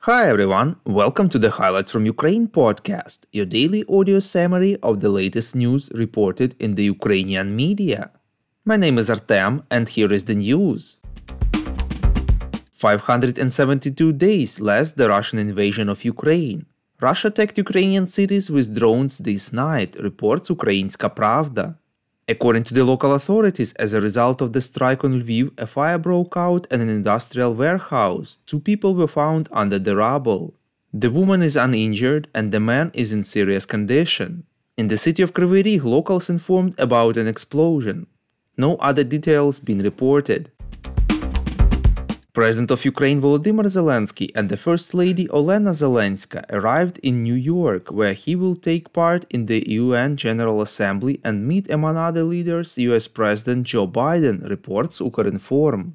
Hi everyone, welcome to the Highlights from Ukraine podcast, your daily audio summary of the latest news reported in the Ukrainian media. My name is Artem and here is the news. 572 days less the Russian invasion of Ukraine. Russia attacked Ukrainian cities with drones this night, reports Ukrainska Pravda. According to the local authorities, as a result of the strike on Lviv, a fire broke out at an industrial warehouse. 2 people were found under the rubble. The woman is uninjured and the man is in serious condition. In the city of Kryvyi Rih, locals informed about an explosion. No other details been reported. President of Ukraine Volodymyr Zelenskyy and the First Lady Olena Zelenskya arrived in New York, where he will take part in the UN General Assembly and meet among other leaders US President Joe Biden, reports Ukrinform.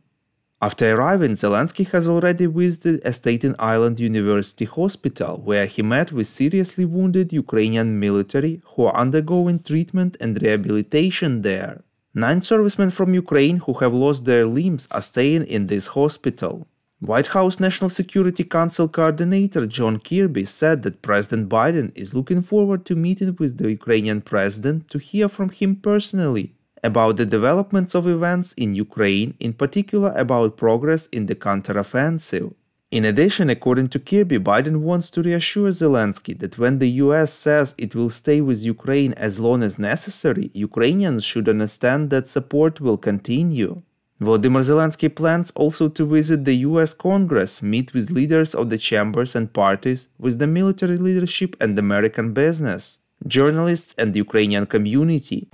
After arriving, Zelenskyy has already visited a Staten Island University hospital, where he met with seriously wounded Ukrainian military who are undergoing treatment and rehabilitation there. 9 servicemen from Ukraine who have lost their limbs are staying in this hospital. White House National Security Council Coordinator John Kirby said that President Biden is looking forward to meeting with the Ukrainian president to hear from him personally about the developments of events in Ukraine, in particular about progress in the counteroffensive. In addition, according to Kirby, Biden wants to reassure Zelenskyy that when the US says it will stay with Ukraine as long as necessary, Ukrainians should understand that support will continue. Volodymyr Zelenskyy plans also to visit the US Congress, meet with leaders of the chambers and parties, with the military leadership and American business, journalists and the Ukrainian community.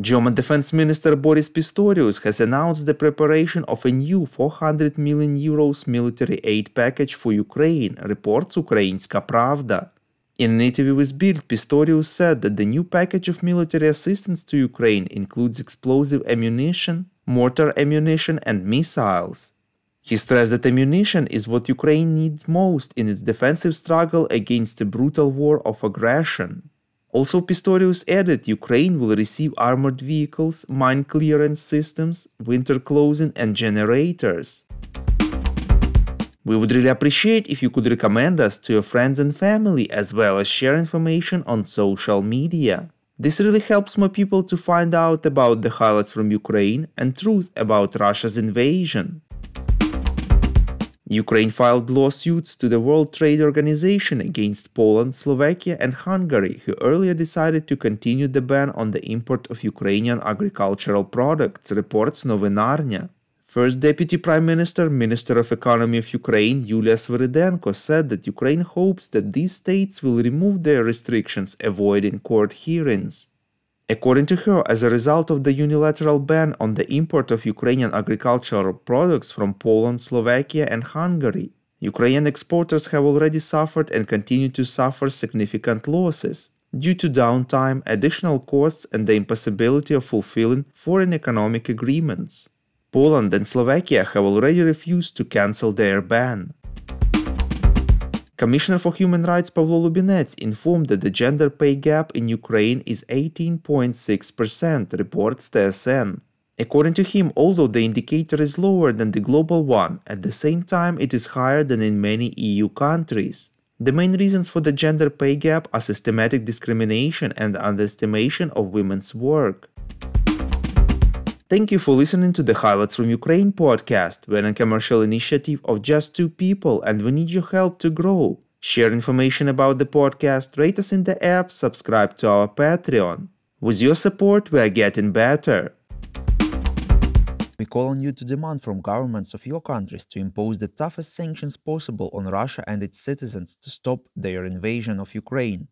German Defense Minister Boris Pistorius has announced the preparation of a new 400 million euros military aid package for Ukraine, reports Ukrainska Pravda. In an interview with Bild, Pistorius said that the new package of military assistance to Ukraine includes explosive ammunition, mortar ammunition and missiles. He stressed that ammunition is what Ukraine needs most in its defensive struggle against the brutal war of aggression. Also, Pistorius added Ukraine will receive armored vehicles, mine clearance systems, winter clothing and generators. We would really appreciate if you could recommend us to your friends and family as well as share information on social media. This really helps more people to find out about the highlights from Ukraine and truth about Russia's invasion. Ukraine filed lawsuits to the World Trade Organization against Poland, Slovakia and Hungary, who earlier decided to continue the ban on the import of Ukrainian agricultural products, reports Novinarnya. First Deputy Prime Minister, Minister of Economy of Ukraine, Yulia Sviridenko, said that Ukraine hopes that these states will remove their restrictions, avoiding court hearings. According to her, as a result of the unilateral ban on the import of Ukrainian agricultural products from Poland, Slovakia and Hungary, Ukrainian exporters have already suffered and continue to suffer significant losses due to downtime, additional costs and the impossibility of fulfilling foreign economic agreements. Poland and Slovakia have already refused to cancel their ban. Commissioner for Human Rights Pavlo Lubinets informed that the gender pay gap in Ukraine is 18.6%, reports TSN. According to him, although the indicator is lower than the global one, at the same time it is higher than in many EU countries. The main reasons for the gender pay gap are systematic discrimination and underestimation of women's work. Thank you for listening to the Highlights from Ukraine podcast. We're a commercial initiative of just 2 people and we need your help to grow. Share information about the podcast, rate us in the app, subscribe to our Patreon. With your support, we are getting better. We call on you to demand from governments of your countries to impose the toughest sanctions possible on Russia and its citizens to stop their invasion of Ukraine.